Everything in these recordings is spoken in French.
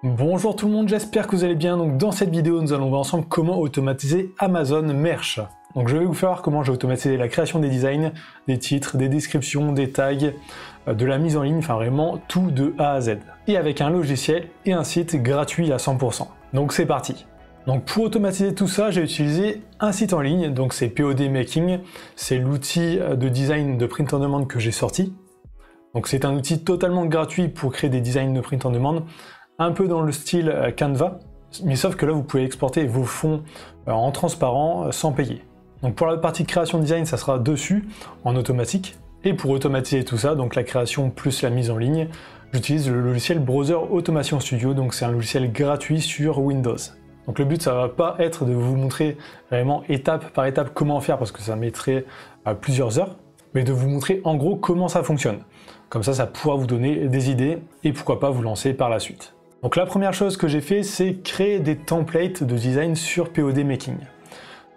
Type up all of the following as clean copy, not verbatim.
Bonjour tout le monde, j'espère que vous allez bien. Donc dans cette vidéo, nous allons voir ensemble comment automatiser Amazon Merch. Donc je vais vous faire voir comment j'ai automatisé la création des designs, des titres, des descriptions, des tags, de la mise en ligne, enfin vraiment tout de A à Z. Et avec un logiciel et un site gratuit à 100%. Donc c'est parti. Donc pour automatiser tout ça, j'ai utilisé un site en ligne, donc c'est POD Making, c'est l'outil de design de print on demand que j'ai sorti. Donc c'est un outil totalement gratuit pour créer des designs de print on demand, un peu dans le style Canva, mais sauf que là vous pouvez exporter vos fonds en transparent sans payer. Donc pour la partie création design, ça sera dessus, en automatique. Et pour automatiser tout ça, donc la création plus la mise en ligne, j'utilise le logiciel Browser Automation Studio, donc c'est un logiciel gratuit sur Windows. Donc le but, ça va pas être de vous montrer vraiment étape par étape comment faire, parce que ça mettrait plusieurs heures, mais de vous montrer en gros comment ça fonctionne. Comme ça pourra vous donner des idées, et pourquoi pas vous lancer par la suite. Donc la première chose que j'ai fait, c'est créer des templates de design sur POD Making.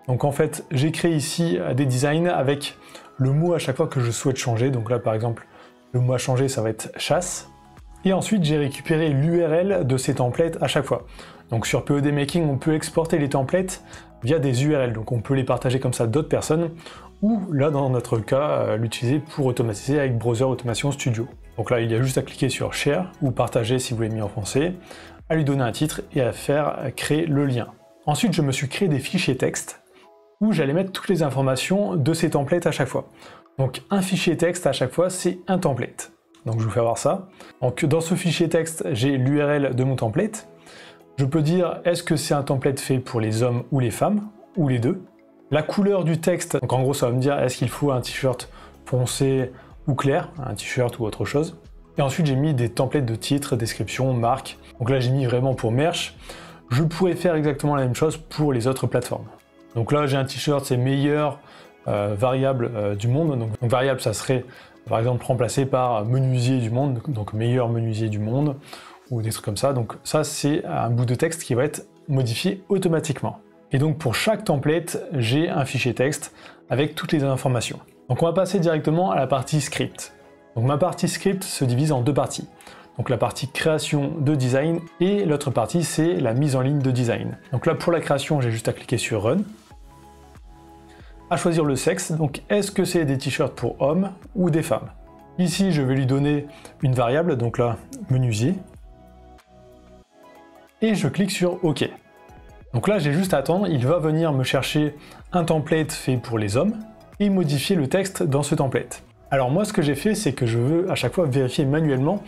Donc en fait, j'ai créé ici des designs avec le mot à chaque fois que je souhaite changer. Donc là par exemple, le mot à changer, ça va être chasse. Et ensuite, j'ai récupéré l'URL de ces templates à chaque fois. Donc sur POD Making, on peut exporter les templates via des URL. Donc on peut les partager comme ça à d'autres personnes, ou là dans notre cas, l'utiliser pour automatiser avec Browser Automation Studio. Donc là, il y a juste à cliquer sur Share ou Partager si vous voulez mis en français, à lui donner un titre et à faire créer le lien. Ensuite, je me suis créé des fichiers texte où j'allais mettre toutes les informations de ces templates à chaque fois. Donc un fichier texte à chaque fois, c'est un template. Donc je vous fais voir ça. Donc dans ce fichier texte, j'ai l'URL de mon template. Je peux dire est-ce que c'est un template fait pour les hommes ou les femmes, ou les deux. La couleur du texte, donc en gros ça va me dire est-ce qu'il faut un t-shirt foncé ou clair, un t-shirt ou autre chose. Et ensuite j'ai mis des templates de titres, description, marque. Donc là j'ai mis vraiment pour merch. Je pourrais faire exactement la même chose pour les autres plateformes. Donc là j'ai un t-shirt, c'est meilleur variable du monde. Donc variable ça serait par exemple remplacé par menuisier du monde, donc meilleur menuisier du monde, ou des trucs comme ça. Donc ça c'est un bout de texte qui va être modifié automatiquement. Et donc pour chaque template, j'ai un fichier texte avec toutes les informations. Donc on va passer directement à la partie script. Donc ma partie script se divise en deux parties. Donc la partie création de design et l'autre partie c'est la mise en ligne de design. Donc là pour la création, j'ai juste à cliquer sur Run, à choisir le sexe. Donc est-ce que c'est des t-shirts pour hommes ou des femmes? Ici je vais lui donner une variable, donc là menuisier, et je clique sur OK. Donc là j'ai juste à attendre, il va venir me chercher un template fait pour les hommes et modifier le texte dans ce template. Alors moi ce que j'ai fait, c'est que je veux à chaque fois vérifier manuellement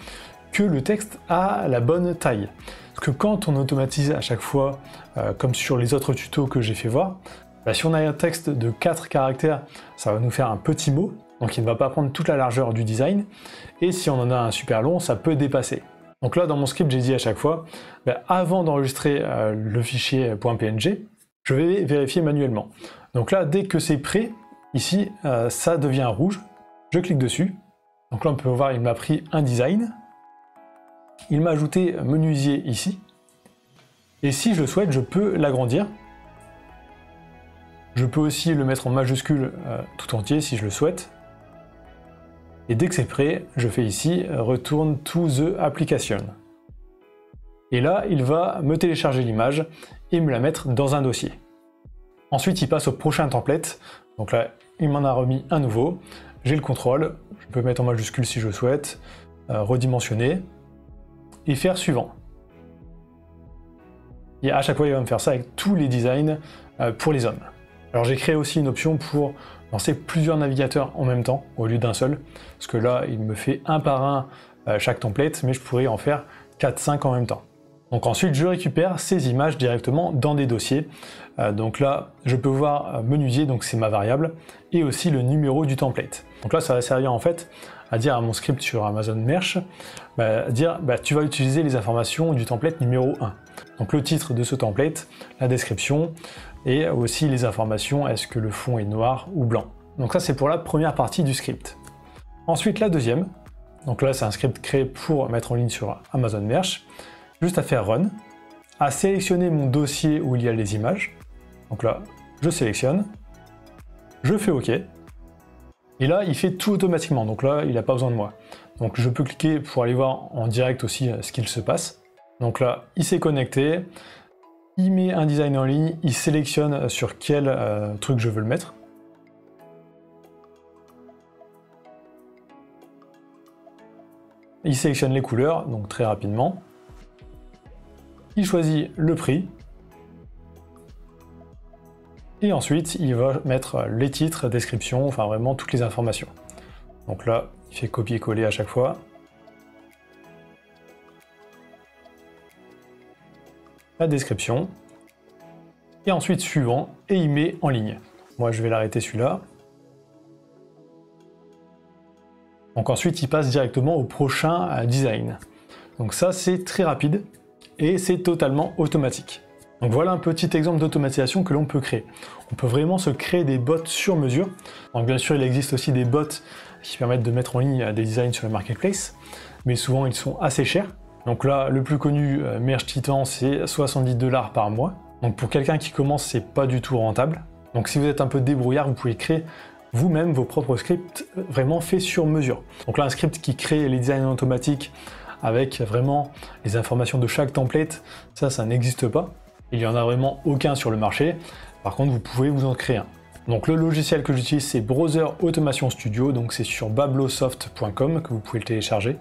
que le texte a la bonne taille. Parce que quand on automatise à chaque fois, comme sur les autres tutos que j'ai fait voir, si on a un texte de 4 caractères, ça va nous faire un petit mot, donc il ne va pas prendre toute la largeur du design, et si on en a un super long, ça peut dépasser. Donc là dans mon script, j'ai dit à chaque fois, avant d'enregistrer le fichier .png, je vais vérifier manuellement. Donc là, dès que c'est prêt, ici, ça devient rouge, je clique dessus. Donc là on peut voir, il m'a pris un design, il m'a ajouté menuisier ici, et si je le souhaite, je peux l'agrandir. Je peux aussi le mettre en majuscule tout entier si je le souhaite. Et dès que c'est prêt, je fais ici Return to the application. Et là, il va me télécharger l'image et me la mettre dans un dossier. Ensuite, il passe au prochain template. Donc là, il m'en a remis un nouveau. J'ai le contrôle, je peux mettre en majuscule si je le souhaite, redimensionner et faire suivant. Et à chaque fois, il va me faire ça avec tous les designs pour les hommes. Alors j'ai créé aussi une option pour lancer plusieurs navigateurs en même temps, au lieu d'un seul, parce que là, il me fait un par un chaque template, mais je pourrais en faire 4-5 en même temps. Donc ensuite, je récupère ces images directement dans des dossiers. Donc là, je peux voir menuisier, donc c'est ma variable, et aussi le numéro du template. Donc là, ça va servir en fait à dire à mon script sur Amazon Merch, tu vas utiliser les informations du template numéro 1. Donc le titre de ce template, la description, et aussi les informations, est-ce que le fond est noir ou blanc. Donc ça c'est pour la première partie du script. Ensuite la deuxième, donc là c'est un script créé pour mettre en ligne sur Amazon Merch, juste à faire Run, à sélectionner mon dossier où il y a les images, donc là je sélectionne, je fais OK, et là il fait tout automatiquement, donc là il n'a pas besoin de moi. Donc je peux cliquer pour aller voir en direct aussi ce qu'il se passe. Donc là, il s'est connecté, il met un design en ligne, il sélectionne sur quel truc je veux le mettre. Il sélectionne les couleurs, donc très rapidement. Il choisit le prix. Et ensuite, il va mettre les titres, description, enfin vraiment toutes les informations. Donc là, il fait copier-coller à chaque fois. La description. Et ensuite, suivant, et il met en ligne. Moi, je vais l'arrêter celui-là. Donc ensuite, il passe directement au prochain design. Donc ça, c'est très rapide et c'est totalement automatique. Donc voilà un petit exemple d'automatisation que l'on peut créer. On peut vraiment se créer des bots sur mesure. Donc bien sûr, il existe aussi des bots qui permettent de mettre en ligne des designs sur le marketplace, mais souvent ils sont assez chers. Donc là, le plus connu, Merge Titan, c'est 70 $ par mois. Donc pour quelqu'un qui commence, c'est pas du tout rentable. Donc si vous êtes un peu débrouillard, vous pouvez créer vous-même vos propres scripts vraiment faits sur mesure. Donc là, un script qui crée les designs automatiques avec vraiment les informations de chaque template, ça n'existe pas. Il n'y en a vraiment aucun sur le marché. Par contre, vous pouvez vous en créer un. Donc le logiciel que j'utilise, c'est Browser Automation Studio, donc c'est sur bablosoft.com que vous pouvez le télécharger.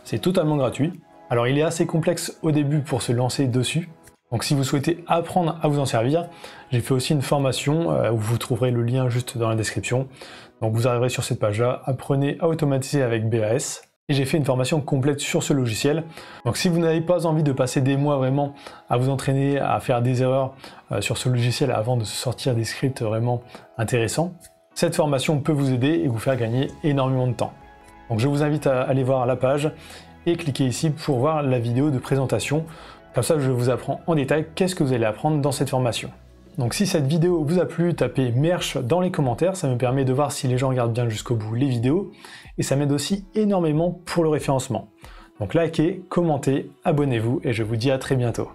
C'est totalement gratuit. Alors il est assez complexe au début pour se lancer dessus. Donc si vous souhaitez apprendre à vous en servir, j'ai fait aussi une formation où vous trouverez le lien juste dans la description. Donc vous arriverez sur cette page-là, apprenez à automatiser avec BAS. Et j'ai fait une formation complète sur ce logiciel. Donc si vous n'avez pas envie de passer des mois vraiment à vous entraîner, à faire des erreurs sur ce logiciel avant de sortir des scripts vraiment intéressants, cette formation peut vous aider et vous faire gagner énormément de temps. Donc je vous invite à aller voir la page et cliquer ici pour voir la vidéo de présentation. Comme ça, je vous apprends en détail qu'est-ce que vous allez apprendre dans cette formation. Donc si cette vidéo vous a plu, tapez Merch dans les commentaires, ça me permet de voir si les gens regardent bien jusqu'au bout les vidéos, et ça m'aide aussi énormément pour le référencement. Donc likez, commentez, abonnez-vous, et je vous dis à très bientôt.